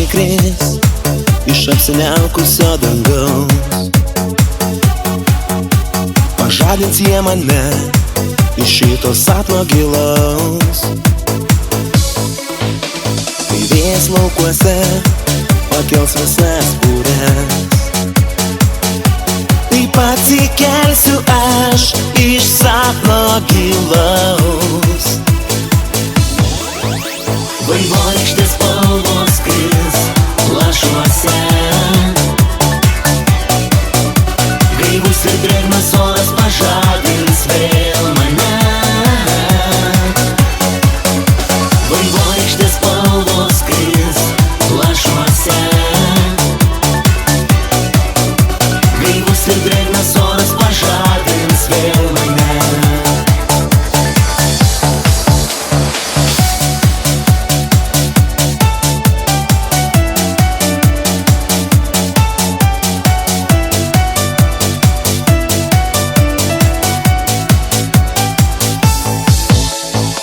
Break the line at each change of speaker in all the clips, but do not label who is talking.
lašai kris iš apsiniaukusio dangaus. Pažadins jie mane iš šito sapno gilaus. Kai vėjas laukuose pakels visas būres, taip atsikelsiu aš iš sapno gilaus. Vaivorykštės spalvos kris lašuose, gaivus ir drėgnas oras pažadins vėl mane. Vaivorykštės spalvos kris lašuose, gaivus ir drėgnas oras pažadins vėl mane.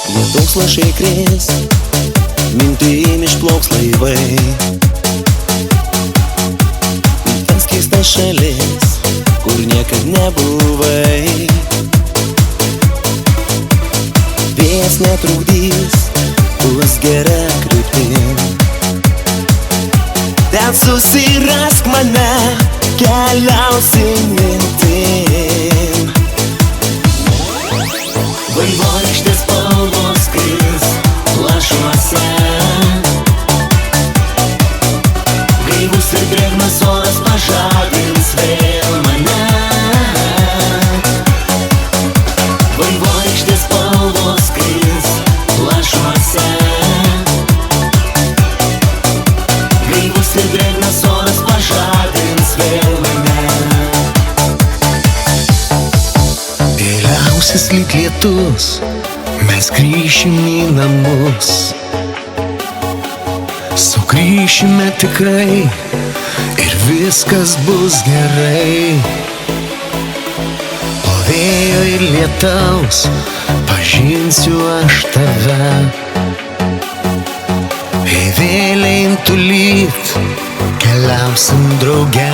Lietaus lašai kris, mintim išplauks laivai į tas keistas šalis, kur niekad nebuvai. Vėjas netrukdys, bus gera kryptim. Ten susirask mane, keliausim mintim. Vaivorykštės spalvos kris lašuose, gaivus ir drėgnas oras pažadins vėl mane. Vaivorykštės spalvos kris lašuose, gaivus ir drėgnas oras pažadins vėl mane.
Vėliausias lyg lietus, mes grįšim į namus. Sugrįšime tikrai ir viskas bus gerai. Po vėjo ir lietaus pažinsiu aš tave. Į vėlę imtų lyt, keliausim drauge.